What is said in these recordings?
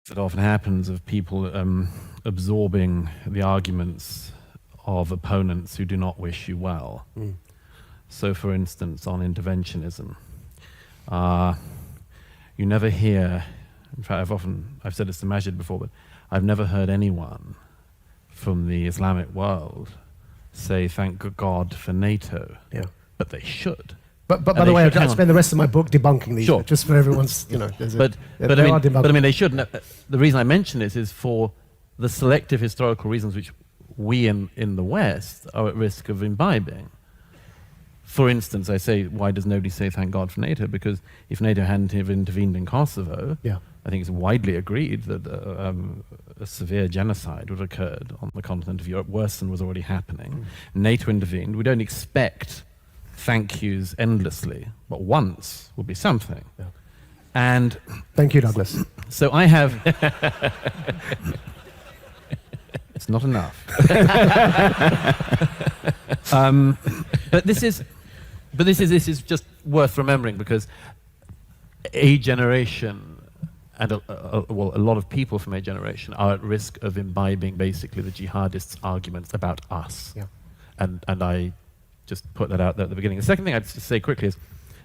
that often happens of people absorbing the arguments of opponents who do not wish you well. So, for instance, on interventionism, you never hear, in fact, I've said this to Majid before, but I've never heard anyone from the Islamic world say, thank God for NATO. Yeah. But they should. But by the way, I'd spend the rest of my book debunking these, sure. just for everyone's, but I mean, they shouldn't. The reason I mention this is for the selective historical reasons which we in the West are at risk of imbibing. For instance, I say, why does nobody say thank God for NATO? Because if NATO hadn't have intervened in Kosovo, I think it's widely agreed that a severe genocide would have occurred on the continent of Europe, worse than was already happening. NATO intervened. We don't expect thank yous endlessly, but once will be something. And thank you, Douglas. So I have. It's not enough. But this is just worth remembering, because a generation and a lot of people from a generation are at risk of imbibing basically the jihadists' arguments about us. And I just put that out there at the beginning. The second thing I'd just say quickly is,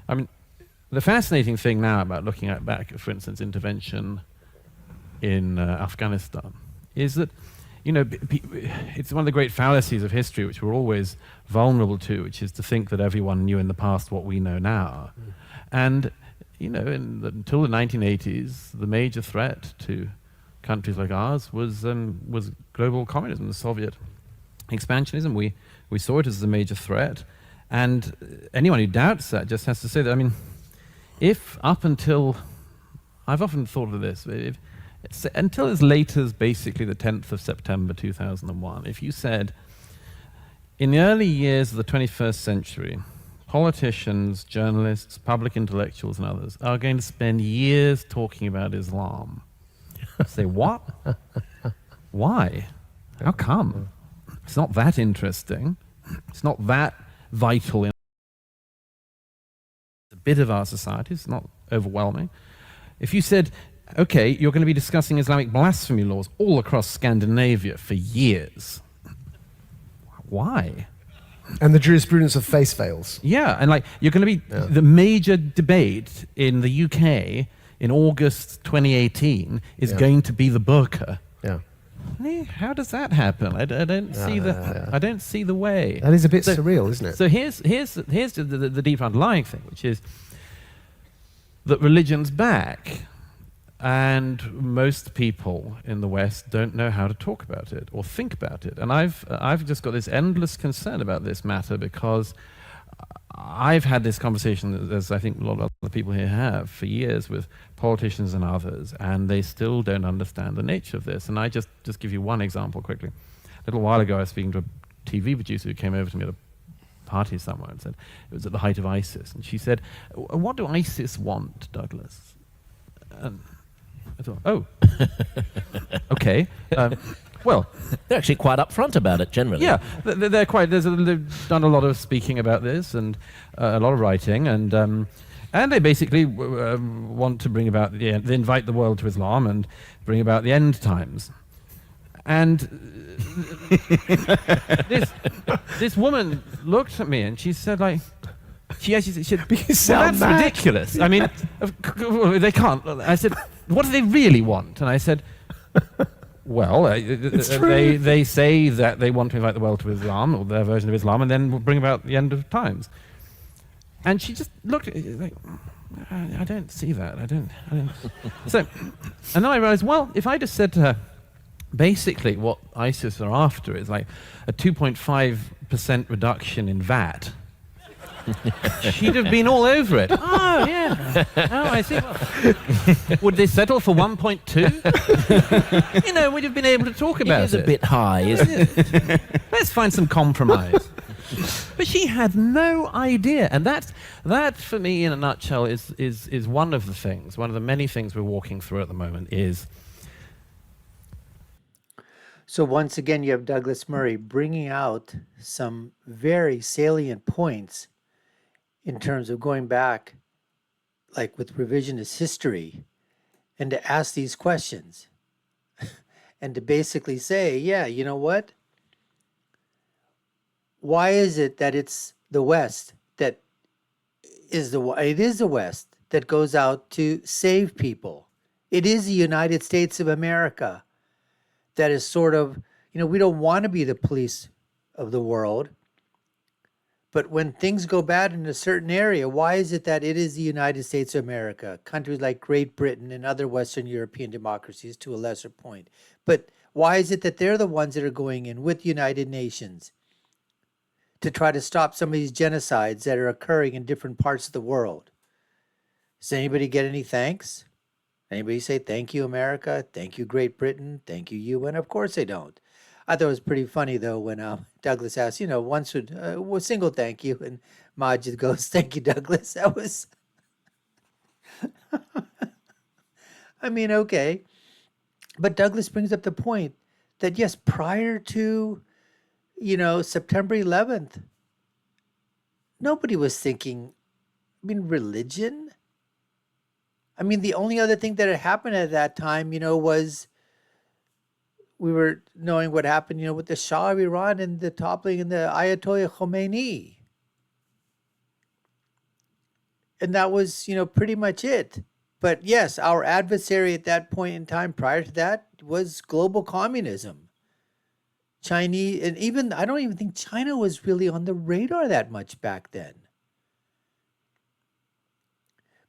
I mean, the fascinating thing now about looking at back, for instance, intervention in Afghanistan, is that, you know, it's one of the great fallacies of history which we're always vulnerable to, which is to think that everyone knew in the past what we know now. And, you know, until the 1980s, the major threat to countries like ours was global communism, the Soviet expansionism. We saw it as a major threat. And anyone who doubts that just has to say that, I mean, if up until, I've often thought of this, until as late as basically the 10th of September 2001, if you said, in the early years of the 21st century, politicians, journalists, public intellectuals and others are going to spend years talking about Islam. Say, what? Why? How come? It's not that interesting. It's not that vital in a bit of our society. It's not overwhelming. If you said, okay, you're going to be discussing Islamic blasphemy laws all across Scandinavia for years. Why? And the jurisprudence of face veils. Yeah, and like you're going to be the major debate in the UK in August 2018 is going to be the burqa. How does that happen? I don't see I don't see the way. That is a bit surreal, isn't it? So here's the deep underlying thing, which is that religion's back. And most people in the West don't know how to talk about it or think about it. And I've just got this endless concern about this matter, because I've had this conversation, as I think a lot of other people here have, for years with politicians and others, and they still don't understand the nature of this. And I just give you one example quickly. A little while ago, I was speaking to a TV producer who came over to me at a party somewhere and said, it was at the height of ISIS, and she said, what do ISIS want, Douglas? And I thought, oh, okay. Well, they're actually quite upfront about it generally. Yeah, they're quite. They've done a lot of speaking about this and a lot of writing, and they basically want to bring about they invite the world to Islam and bring about the end times. And this woman looked at me and she said, like, she said, well, that's ridiculous. I mean, they can't. I said, what do they really want? And I said, well, they say that they want to invite the world to Islam, or their version of Islam, and then will bring about the end of times. And she just looked at it like, I don't see that. I don't. So, and then I realized, well, if I just said to her, basically what ISIS are after is like a 2.5% reduction in VAT, she'd have been all over it. Oh, yeah. Oh, I see. Well, would they settle for 1.2? You know, we'd have been able to talk about it. It is a bit high, isn't it? Let's find some compromise. But she had no idea. And that for me, in a nutshell, is one of the things, one of the many things we're walking through at the moment is... So once again, you have Douglas Murray bringing out some very salient points in terms of going back, like with revisionist history, and to ask these questions. and to basically say, yeah, you know what? Why is it that it's the West that it is the West that goes out to save people? It is the United States of America that is sort of, we don't want to be the police of the world. But when things go bad in a certain area, why is it that it is the United States of America, countries like Great Britain and other Western European democracies to a lesser point? But why is it that they're the ones that are going in with the United Nations to try to stop some of these genocides that are occurring in different parts of the world? Does anybody get any thanks? Anybody say, thank you, America? Thank you, Great Britain? Thank you, UN? Of course they don't. I thought it was pretty funny, though, when Douglas asked, one should, single thank you. And Majid goes, thank you, Douglas. That was, I mean, okay. But Douglas brings up the point that, yes, prior to, September 11th, nobody was thinking, religion? I mean, the only other thing that had happened at that time, was we were knowing what happened, with the Shah of Iran and the toppling and the Ayatollah Khomeini. And that was, pretty much it. But yes, our adversary at that point in time prior to that was global communism. Chinese, and even, I don't even think China was really on the radar that much back then.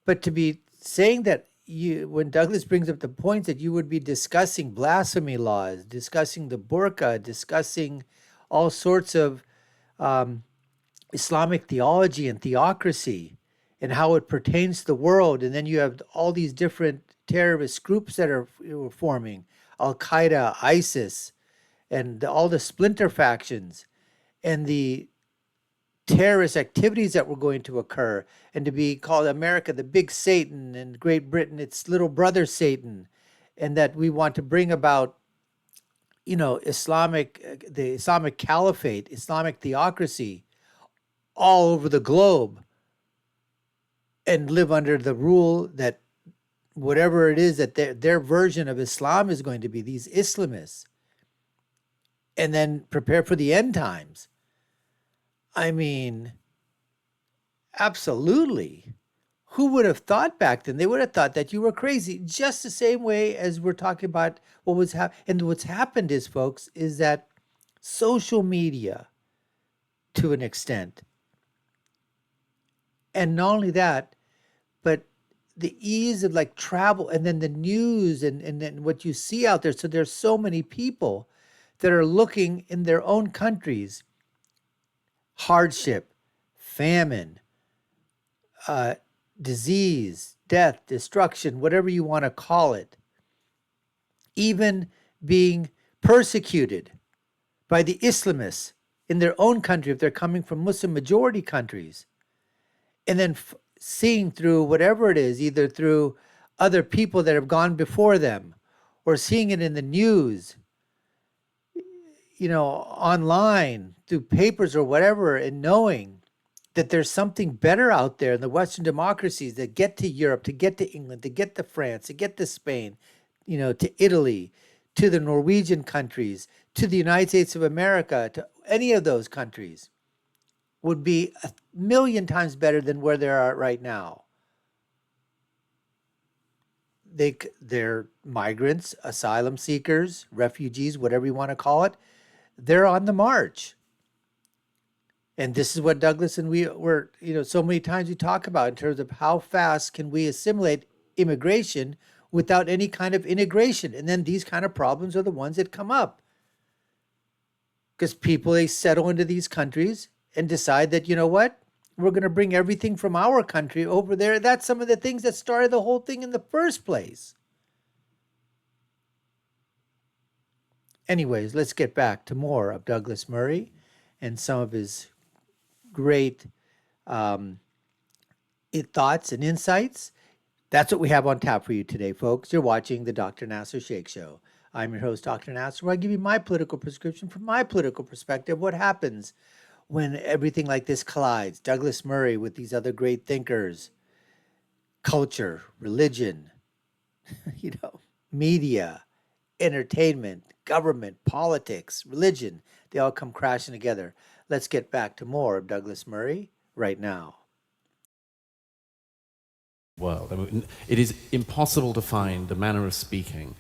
But to be saying that when Douglas brings up the point that you would be discussing blasphemy laws, discussing the burqa, discussing all sorts of Islamic theology and theocracy and how it pertains to the world, and then you have all these different terrorist groups that are forming, Al-Qaeda, ISIS, and all the splinter factions, and the terrorist activities that were going to occur, and to be called America the big Satan and Great Britain its little brother Satan, and that we want to bring about the Islamic caliphate, Islamic theocracy all over the globe, and live under the rule that whatever it is that their version of Islam is going to be, these Islamists, and then prepare for the end times. I mean, absolutely. Who would have thought back then? They would have thought that you were crazy, just the same way as we're talking about what was happening. And what's happened is, folks, is that social media, to an extent, and not only that, but the ease of like travel, and then the news, and then what you see out there. So there's so many people that are looking in their own countries, hardship, famine, disease, death, destruction, whatever you want to call it, even being persecuted by the Islamists in their own country if they're coming from Muslim majority countries, and then seeing through whatever it is, either through other people that have gone before them, or seeing it in the news, online, through papers or whatever, and knowing that there's something better out there in the Western democracies that get to Europe, to get to England, to get to France, to get to Spain, to Italy, to the Norwegian countries, to the United States of America, to any of those countries, would be 1,000,000 times better than where they are right now. They're migrants, asylum seekers, refugees, whatever you want to call it. They're on the march. And this is what Douglas and we were, so many times we talk about in terms of how fast can we assimilate immigration without any kind of integration. And then these kind of problems are the ones that come up. Because people, they settle into these countries and decide that, we're going to bring everything from our country over there. That's some of the things that started the whole thing in the first place. Anyways, let's get back to more of Douglas Murray and some of his great thoughts and insights. That's what we have on tap for you today, folks. You're watching the Dr. Nasser Sheikh Show. I'm your host, Dr. Nasser, where I give you my political prescription from my political perspective. What happens when everything like this collides? Douglas Murray with these other great thinkers, culture, religion, media, entertainment, government, politics, religion, they all come crashing together. Let's get back to more of Douglas Murray right now. World. I mean, it is impossible to find a manner of speaking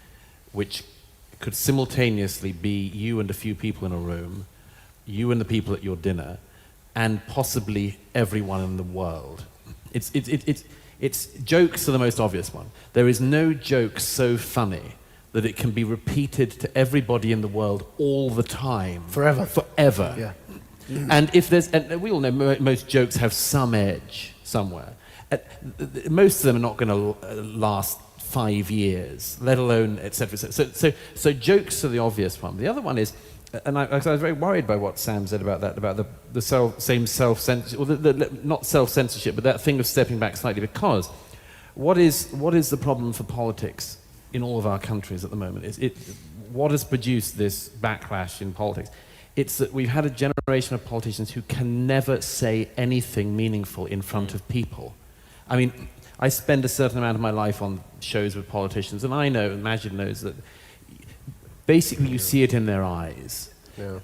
which could simultaneously be you and a few people in a room, you and the people at your dinner, and possibly everyone in the world. It's jokes are the most obvious one. There is no joke so funny that it can be repeated to everybody in the world all the time. Forever. Forever. Yeah. And if there's, and we all know most jokes have some edge somewhere. Most of them are not going to last 5 years, let alone etc. So jokes are the obvious one. The other one is, and I was very worried by what Sam said about that, about the same self-censorship, or not self-censorship, but that thing of stepping back slightly, because what is the problem for politics in all of our countries at the moment? What has produced this backlash in politics? It's that we've had a generation of politicians who can never say anything meaningful in front of people. I mean, I spend a certain amount of my life on shows with politicians, and I know, and Majid knows, that basically you see it in their eyes. Yeah.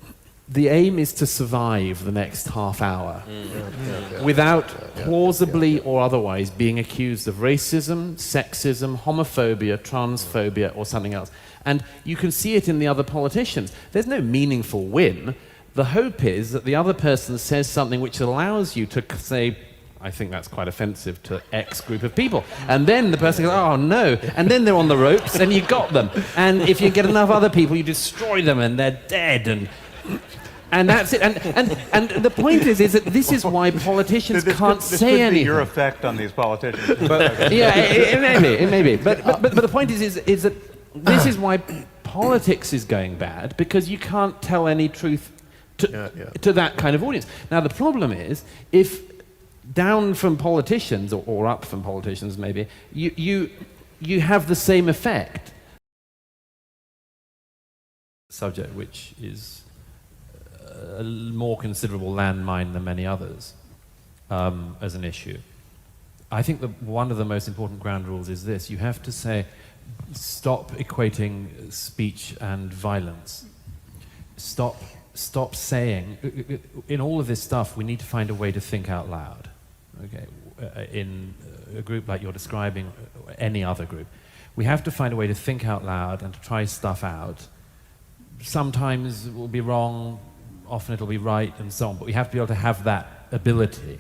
The aim is to survive the next half hour without plausibly or otherwise being accused of racism, sexism, homophobia, transphobia, or something else. And you can see it in the other politicians. There's no meaningful win. The hope is that the other person says something which allows you to say, I think that's quite offensive to X group of people. And then the person goes, oh no. And then they're on the ropes and you got them. And if you get enough other people, you destroy them and they're dead. And that's it. And the point is that this is why politicians can't say anything. This could be your effect on these politicians. But, yeah, it may be. But the point is that this is why politics is going bad, because you can't tell any truth to that kind of audience. Now, the problem is, if down from politicians, or up from politicians maybe, you have the same effect. Subject which is a more considerable landmine than many others as an issue. I think that one of the most important ground rules is this: you have to say, stop equating speech and violence. Stop saying, in all of this stuff, we need to find a way to think out loud. Okay, in a group like you're describing, or any other group, we have to find a way to think out loud and to try stuff out. Sometimes it will be wrong, often it'll be right, and so on, but we have to be able to have that ability.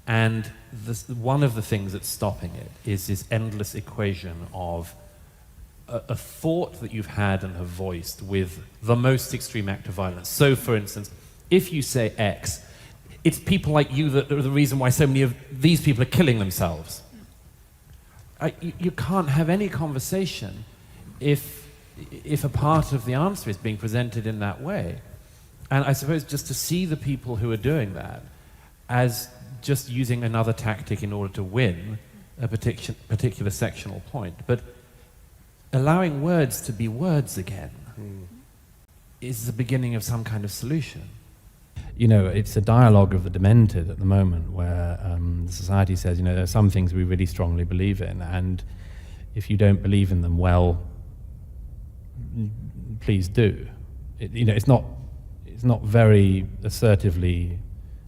And one of the things that's stopping it is this endless equation of a thought that you've had and have voiced with the most extreme act of violence. So, for instance, if you say X, it's people like you that are the reason why so many of these people are killing themselves. You can't have any conversation if a part of the answer is being presented in that way. And I suppose just to see the people who are doing that as just using another tactic in order to win a particular sectional point, but allowing words to be words again is the beginning of some kind of solution. You know, it's a dialogue of the demented at the moment, where the society says, you know, there are some things we really strongly believe in, and if you don't believe in them, well, please do. It's not very assertively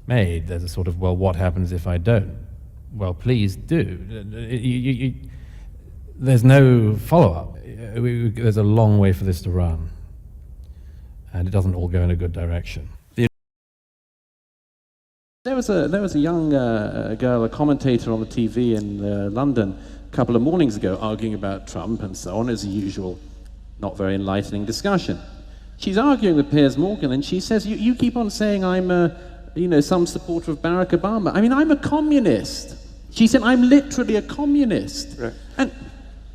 made. There's a sort of, well, what happens if I don't? Well, please do. There's no follow-up. There's a long way for this to run, and it doesn't all go in a good direction. There was a young girl, a commentator on the TV in London a couple of mornings ago, arguing about Trump and so on, as usual, not very enlightening discussion. She's arguing with Piers Morgan, and she says, you keep on saying I'm some supporter of Barack Obama. I mean, I'm a communist. She said, I'm literally a communist. Right. And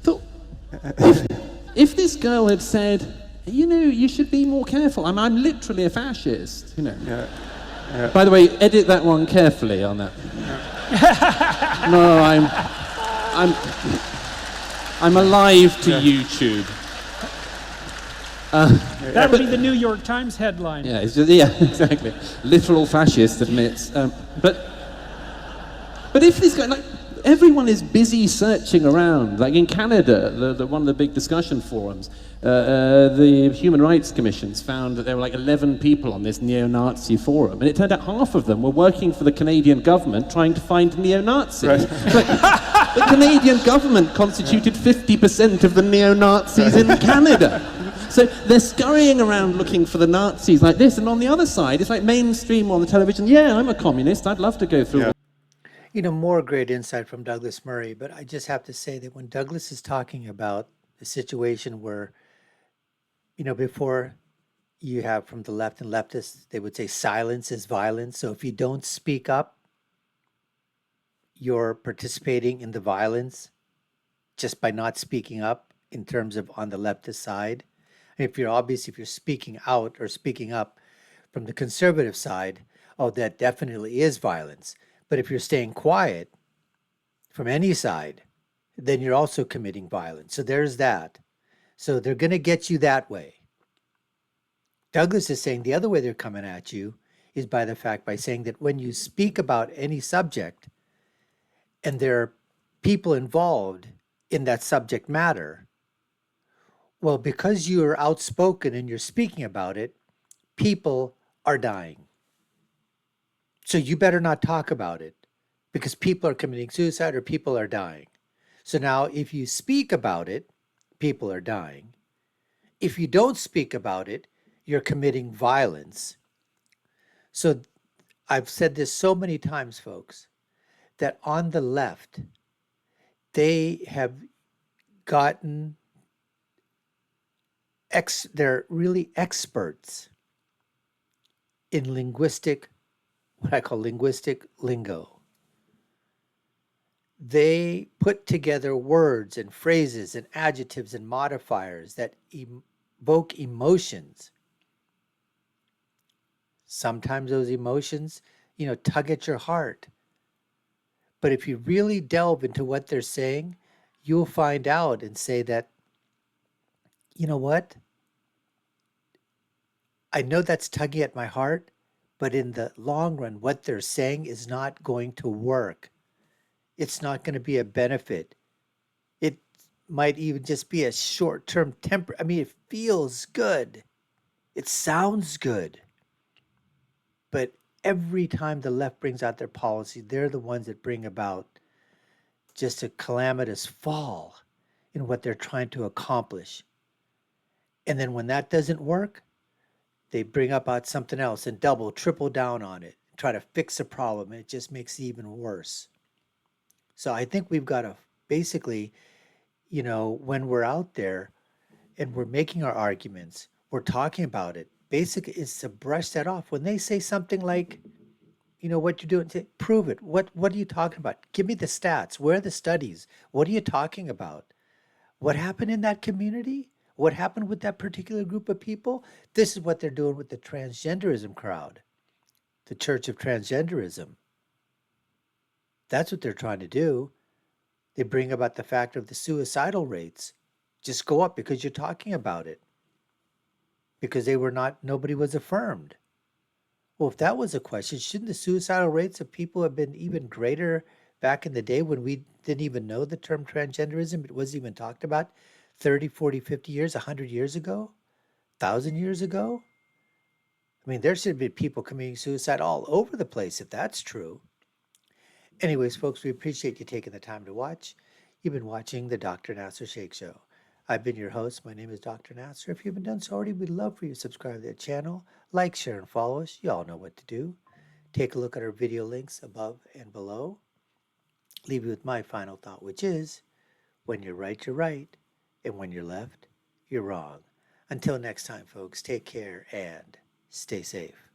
thought, if this girl had said, you should be more careful. I'm literally a fascist. Yeah. By the way, edit that one carefully on that. No, I'm alive to YouTube. That would be the New York Times headline. Yeah, exactly. Literal fascist admits. But if this guy, everyone is busy searching around. Like in Canada, one of the big discussion forums, the Human Rights Commissions found that there were like 11 people on this neo-Nazi forum, and it turned out half of them were working for the Canadian government trying to find neo-Nazis. Right. Like, the Canadian government constituted 50% of the neo-Nazis in Canada. So they're scurrying around looking for the Nazis like this, and on the other side, it's like mainstream on the television. Yeah, I'm a communist. I'd love to go through. Yeah. You know, more great insight from Douglas Murray, but I just have to say that when Douglas is talking about the situation where, you know, before you have from the left and leftists, they would say silence is violence. So if you don't speak up, you're participating in the violence just by not speaking up in terms of on the leftist side. If you're speaking out or speaking up from the conservative side, oh, that definitely is violence. But if you're staying quiet from any side, then you're also committing violence. So there's that. So they're going to get you that way. Douglas is saying the other way they're coming at you is by saying that when you speak about any subject and there are people involved in that subject matter, well, because you're outspoken and you're speaking about it, people are dying. So you better not talk about it because people are committing suicide or people are dying. So now if you speak about it, people are dying. If you don't speak about it, you're committing violence. So I've said this so many times, folks, that on the left, they have gotten they're really experts in linguistic, what I call linguistic lingo. They put together words and phrases and adjectives and modifiers that evoke emotions. Sometimes those emotions, you know, tug at your heart. But if you really delve into what they're saying, you'll find out and say that, you know what? I know that's tugging at my heart, but in the long run, what they're saying is not going to work. It's not going to be a benefit. It might even just be a short-term temper. I mean, it feels good. It sounds good. But every time the left brings out their policy, they're the ones that bring about just a calamitous fall in what they're trying to accomplish. And then when that doesn't work, they bring about something else and double, triple down on it, try to fix a problem, and it just makes it even worse. So I think we've got to basically, you know, when we're out there and we're making our arguments, we're talking about it, basically is to brush that off. When they say something like, you know, what you're doing, say, prove it. What are you talking about? Give me the stats. Where are the studies? What are you talking about? What happened in that community? What happened with that particular group of people? This is what they're doing with the transgenderism crowd, the Church of Transgenderism. That's what they're trying to do. They bring about the fact of the suicidal rates just go up because you're talking about it. Because nobody was affirmed. Well, if that was a question, shouldn't the suicidal rates of people have been even greater back in the day when we didn't even know the term transgenderism? It wasn't even talked about 30, 40, 50 years, 100 years ago, 1,000 years ago? I mean, there should have been people committing suicide all over the place if that's true. Anyways, folks, we appreciate you taking the time to watch. You've been watching the Dr. Nasser Sheikh Show. I've been your host. My name is Dr. Nasser. If you haven't done so already, we'd love for you to subscribe to the channel, like, share, and follow us. You all know what to do. Take a look at our video links above and below. Leave you with my final thought, which is, when you're right, and when you're left, you're wrong. Until next time, folks, take care and stay safe.